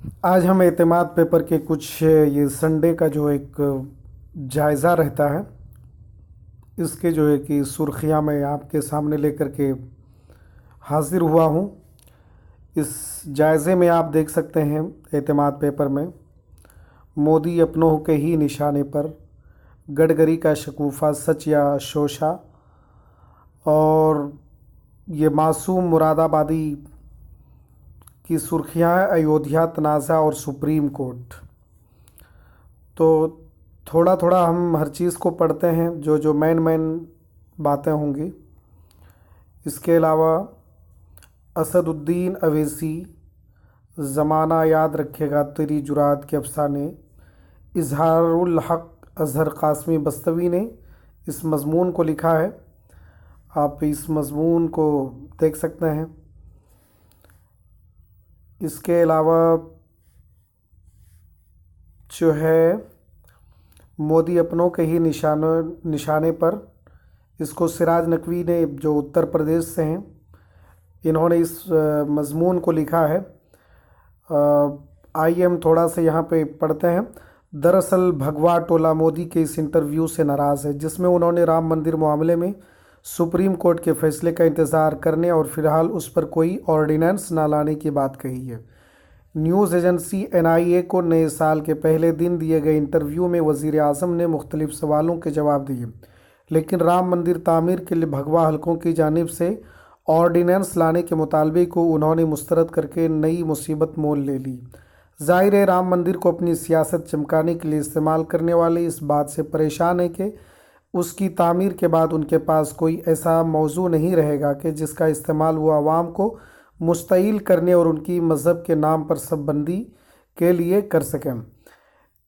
آج ہم اعتماد پیپر کے کچھ یہ سنڈے کا جو ایک جائزہ رہتا ہے اس کے جو ہے کہ سرخیاں میں آپ کے سامنے لے کر کے حاضر ہوا ہوں۔ اس جائزے میں آپ دیکھ سکتے ہیں اعتماد پیپر میں مودی اپنوں کے ہی نشانے پر، گڈکری کا شکوفہ سچ یا شوشا، اور یہ معصوم مراد آبادی کی سرخیاں ہیں ایودھیا تنازع اور سپریم کورٹ۔ تو تھوڑا تھوڑا ہم ہر چیز کو پڑھتے ہیں جو جو مین باتیں ہوں گی۔ اس کے علاوہ اسد الدین اویسی، زمانہ یاد رکھے گا تیری جرات کے افسانے، اظہار الحق اظہر قاسمی بستوی نے اس مضمون کو لکھا ہے۔ آپ اس مضمون کو دیکھ سکتے ہیں۔ اس کے علاوہ جو ہے مودی اپنوں کے ہی نشانے پر، اس کو سراج نقوی نے جو اتر پردیش سے ہیں انہوں نے اس مضمون کو لکھا ہے۔ آئیے ہم تھوڑا سا یہاں پہ پڑھتے ہیں۔ دراصل بھگوا ٹولہ مودی کے اس انٹرویو سے ناراض ہے جس میں انہوں نے رام مندر معاملے میں سپریم کورٹ کے فیصلے کا انتظار کرنے اور فی الحال اس پر کوئی آرڈیننس نہ لانے کی بات کہی ہے۔ نیوز ایجنسی NIA کو نئے سال کے پہلے دن دیے گئے انٹرویو میں وزیر اعظم نے مختلف سوالوں کے جواب دیے، لیکن رام مندر تعمیر کے لیے بھگوا حلقوں کی جانب سے آرڈیننس لانے کے مطالبے کو انہوں نے مسترد کر کے نئی مصیبت مول لے لی۔ ظاہر ہے رام مندر کو اپنی سیاست چمکانے کے لیے استعمال کرنے والے اس بات سے پریشان ہیں کہ اس کی تعمیر کے بعد ان کے پاس کوئی ایسا موضوع نہیں رہے گا کہ جس کا استعمال وہ عوام کو مستعیل کرنے اور ان کی مذہب کے نام پر سب بندی کے لیے کر سکیں۔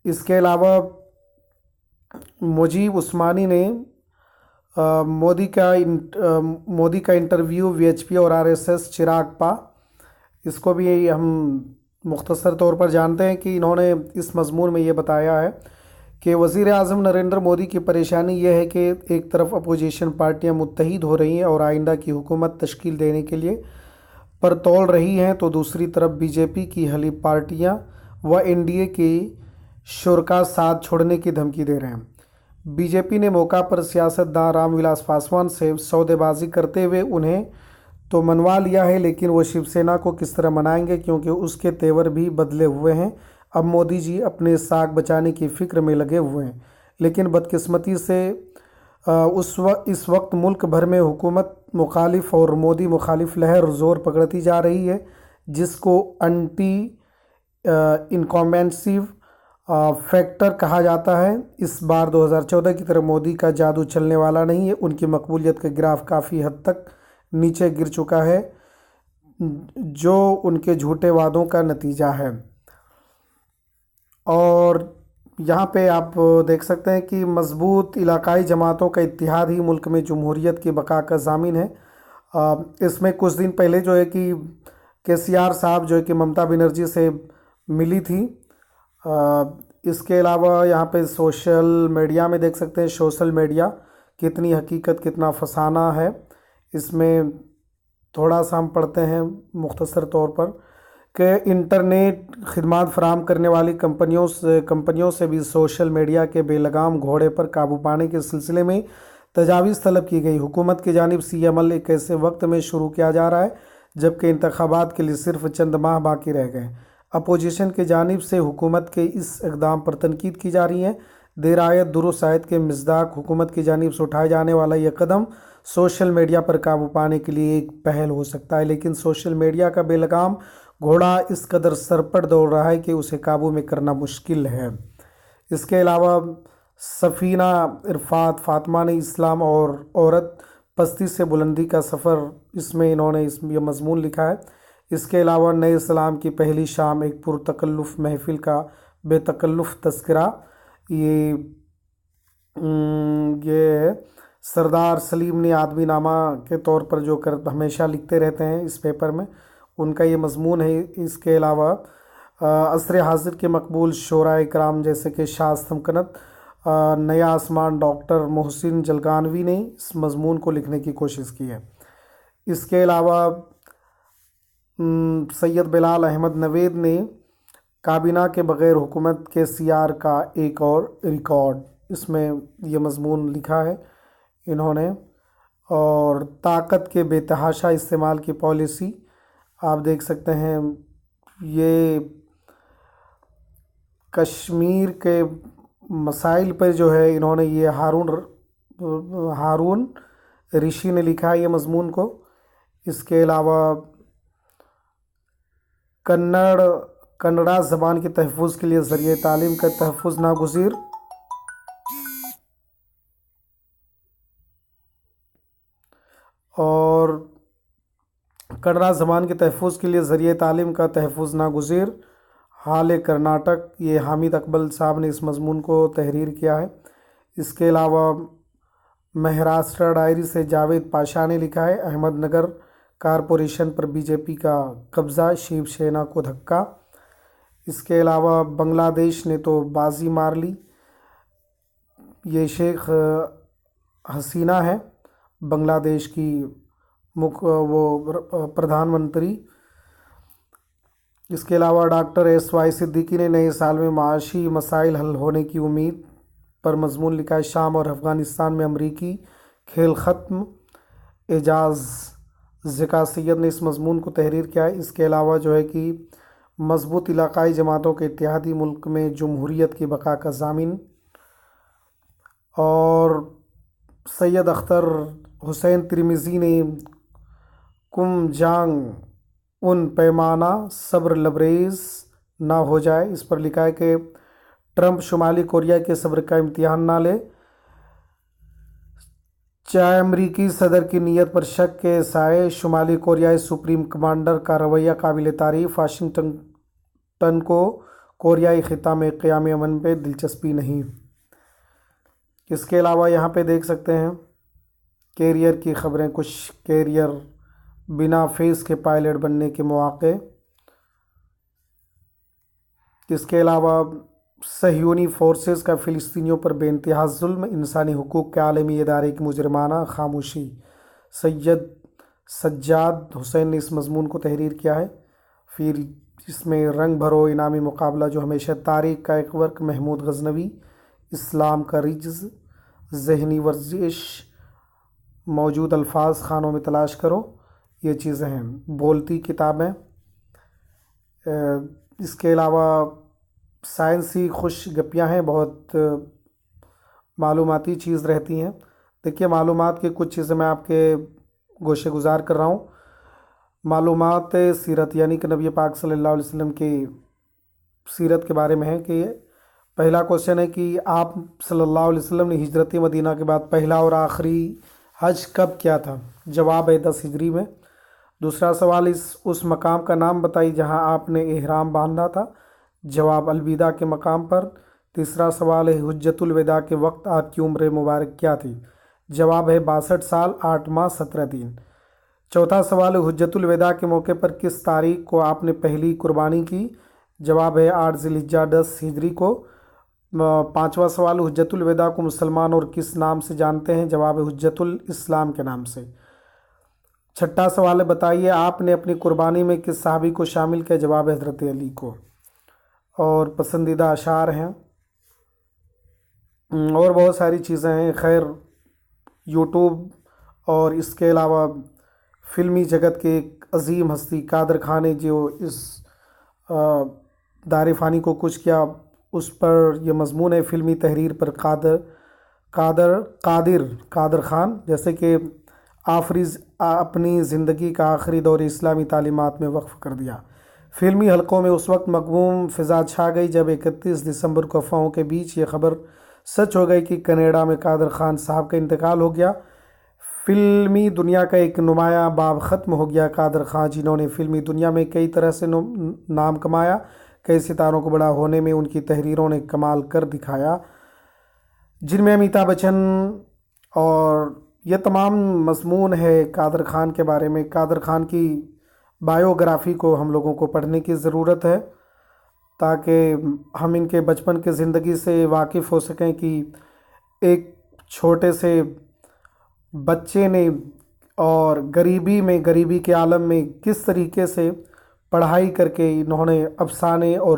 اس کے علاوہ مجیب عثمانی نے مودی کا انٹرویو VHP اور RSS چراغ پا، اس کو بھی ہم مختصر طور پر جانتے ہیں کہ انہوں نے اس مضمون میں یہ بتایا ہے کہ وزیر اعظم نریندر مودی کی پریشانی یہ ہے کہ ایک طرف اپوزیشن پارٹیاں متحد ہو رہی ہیں اور آئندہ کی حکومت تشکیل دینے کے لیے پر تول رہی ہیں، تو دوسری طرف BJP کی حلیف پارٹیاں و NDA کی شرکاء ساتھ چھوڑنے کی دھمکی دے رہے ہیں۔ BJP نے موقع پر سیاست داں رام ولاس پاسوان سے سودے بازی کرتے ہوئے انہیں تو منوا لیا ہے، لیکن وہ شیو سینا کو کس طرح منائیں گے کیونکہ اس کے تیور بھی بدلے ہوئے ہیں۔ اب مودی جی اپنے ساکھ بچانے کی فکر میں لگے ہوئے ہیں، لیکن بدقسمتی سے اس وقت ملک بھر میں حکومت مخالف اور مودی مخالف لہر زور پکڑتی جا رہی ہے، جس کو انٹی انکمبینسی فیکٹر کہا جاتا ہے۔ اس بار 2014 کی طرح مودی کا جادو چلنے والا نہیں ہے، ان کی مقبولیت کا گراف کافی حد تک نیچے گر چکا ہے، جو ان کے جھوٹے وعدوں کا نتیجہ ہے۔ اور یہاں پہ آپ دیکھ سکتے ہیں کہ مضبوط علاقائی جماعتوں کا اتحاد ہی ملک میں جمہوریت کی بقا کا ضامن ہے۔ اس میں کچھ دن پہلے جو ہے کہ KCR صاحب جو ہے کہ ممتا بنرجی سے ملی تھی۔ اس کے علاوہ یہاں پہ سوشل میڈیا میں دیکھ سکتے ہیں سوشل میڈیا کتنی حقیقت کتنا فسانہ ہے۔ اس میں تھوڑا سا ہم پڑھتے ہیں مختصر طور پر کہ انٹرنیٹ خدمات فراہم کرنے والی کمپنیوں سے بھی سوشل میڈیا کے بے لگام گھوڑے پر قابو پانے کے سلسلے میں تجاویز طلب کی گئی۔ حکومت کی جانب سے یہ عمل ایک ایسے وقت میں شروع کیا جا رہا ہے جبکہ انتخابات کے لیے صرف چند ماہ باقی رہ گئے۔ اپوزیشن کی جانب سے حکومت کے اس اقدام پر تنقید کی جا رہی ہے۔ دیر آید درست آید کے مصداق حکومت کی جانب سے اٹھائے جانے والا یہ قدم سوشل میڈیا پر قابو پانے کے لیے ایک پہل ہو سکتا ہے، لیکن سوشل میڈیا کا بے لگام گھوڑا اس قدر سرپٹ دوڑ رہا ہے کہ اسے قابو میں کرنا مشکل ہے۔ اس کے علاوہ سفینہ عرفات فاطمہ نے اسلام اور عورت پستی سے بلندی کا سفر، اس میں انہوں نے یہ مضمون لکھا ہے۔ اس کے علاوہ نئے اسلام کی پہلی شام ایک پرتکلف محفل کا بے تکلف تذکرہ، یہ سردار سلیم نے آدمی نامہ کے طور پر جو ہمیشہ لکھتے رہتے ہیں اس پیپر میں، ان کا یہ مضمون ہے۔ اس کے علاوہ عصر حاضر کے مقبول شعراء کرام جیسے کہ شاہ استھمکنت، نیا آسمان، ڈاکٹر محسن جلگانوی نے اس مضمون کو لکھنے کی کوشش کی ہے۔ اس کے علاوہ سید بلال احمد نوید نے کابینہ کے بغیر حکومت کے سی آر کا ایک اور ریکارڈ، اس میں یہ مضمون لکھا ہے انہوں نے۔ اور طاقت کے بے تحاشا استعمال کی پالیسی آپ دیکھ سکتے ہیں، یہ کشمیر کے مسائل پر جو ہے انہوں نے یہ ہارون رشی نے لکھا ہے یہ مضمون کو۔ اس کے علاوہ کنڑا زبان کے تحفظ کے لیے ذریعہ تعلیم کا تحفظ ناگزیر۔ اور کنڑا زبان کے تحفظ کے لیے ذریعہ تعلیم کا تحفظ ناگزیر، حال کرناٹک، یہ حامد اقبال صاحب نے اس مضمون کو تحریر کیا ہے۔ اس کے علاوہ مہاراشٹر ڈائری سے جاوید پاشا نے لکھا ہے، احمد نگر کارپوریشن پر بی جے پی کا قبضہ، شیو سینا کو دھکا۔ اس کے علاوہ بنگلہ دیش نے تو بازی مار لی، یہ شیخ حسینہ ہے بنگلہ دیش کی وہ پردھان منتری۔ اس کے علاوہ ڈاکٹر ایس وائی صدیقی نے نئے سال میں معاشی مسائل حل ہونے کی امید پر مضمون لکھا ہے، شام اور افغانستان میں امریکی کھیل ختم۔ اعجاز ذکا سید نے اس مضمون کو تحریر کیا ہے۔ اس کے علاوہ جو ہے کہ مضبوط علاقائی جماعتوں کے اتحادی ملک میں جمہوریت کی بقا کا ضامن۔ اور سید اختر حسین ترمذی نے کم جانگ ان پیمانہ صبر لبریز نہ ہو جائے، اس پر لکھا ہے کہ ٹرمپ شمالی کوریا کے صبر کا امتحان نہ لے، چاہے امریکی صدر کی نیت پر شک کے سائے شمالی کوریائی سپریم کمانڈر کا رویہ قابل تعریف، واشنگٹن کو کوریائی خطہ میں قیام امن پہ دلچسپی نہیں۔ اس کے علاوہ یہاں پہ دیکھ سکتے ہیں کیریئر کی خبریں، کچھ کیریئر بنا فیس کے پائلٹ بننے کے مواقع۔ اس کے علاوہ صہیونی فورسز کا فلسطینیوں پر بے انتہا ظلم، انسانی حقوق کے عالمی ادارے کی مجرمانہ خاموشی۔ سید سجاد حسین نے اس مضمون کو تحریر کیا ہے۔ پھر اس میں رنگ بھرو انعامی مقابلہ جو ہمیشہ تاریخ کا ایک ورق، محمود غزنوی، اسلام کا رجز، ذہنی ورزش، موجود الفاظ خانوں میں تلاش کرو، یہ چیزیں ہیں، بولتی کتابیں۔ اس کے علاوہ سائنسی خوش گپیاں ہیں، بہت معلوماتی چیز رہتی ہیں۔ دیکھیے معلومات کی کچھ چیزیں میں آپ کے گوشے گزار کر رہا ہوں۔ معلومات سیرت یعنی کہ نبی پاک صلی اللہ علیہ وسلم کی سیرت کے بارے میں ہے کہ پہلا کوشچن ہے کہ آپ صلی اللہ علیہ وسلم نے ہجرت مدینہ کے بعد پہلا اور آخری حج کب کیا تھا؟ جواب ہے 10 ہجری میں۔ دوسرا سوال، اس مقام کا نام بتائی جہاں آپ نے احرام باندھا تھا؟ جواب الوداع کے مقام پر۔ تیسرا سوال ہے حجۃ الوداع کے وقت آپ کی عمر مبارک کیا تھی؟ جواب ہے 62 سال 8 ماہ 17 دن۔ چوتھا سوال ہے حجۃ الوداع کے موقع پر کس تاریخ کو آپ نے پہلی قربانی کی؟ جواب ہے 8 ذی الحجہ 10 ہجری کو۔ پانچواں سوال، حجۃ الوداع کو مسلمان اور کس نام سے جانتے ہیں؟ جواب ہے حجۃ الاسلام کے نام سے۔ چھٹا سوال ہے بتائیے آپ نے اپنی قربانی میں کس صحابی کو شامل کیا؟ جواب ہے حضرت علی کو۔ اور پسندیدہ اشعار ہیں اور بہت ساری چیزیں ہیں۔ خیر یوٹیوب اور اس کے علاوہ فلمی جگت کے ایک عظیم ہستی قادر خان نے جو اس دار فانی کو کچھ کیا، اس پر یہ مضمون ہے، فلمی تحریر پر قادر خان، جیسے کہ اپنی زندگی کا آخری دور اسلامی تعلیمات میں وقف کر دیا۔ فلمی حلقوں میں اس وقت مغموم فضا چھا گئی جب 31 دسمبر کو افواہوں کے بیچ یہ خبر سچ ہو گئی کہ کینیڈا میں قادر خان صاحب کا انتقال ہو گیا۔ فلمی دنیا کا ایک نمایاں باب ختم ہو گیا۔ قادر خان جنہوں نے فلمی دنیا میں کئی طرح سے نام کمایا، کئی ستاروں کو بڑا ہونے میں ان کی تحریروں نے کمال کر دکھایا، جن میں امیتابھ بچن، اور یہ تمام مضمون ہے قادر خان کے بارے میں۔ قادر خان کی بایوگرافی کو ہم لوگوں کو پڑھنے کی ضرورت ہے تاکہ ہم ان کے بچپن کی زندگی سے واقف ہو سکیں کہ ایک چھوٹے سے بچے نے اور گریبی کے عالم میں کس طریقے سے پڑھائی کر کے انہوں نے افسانے اور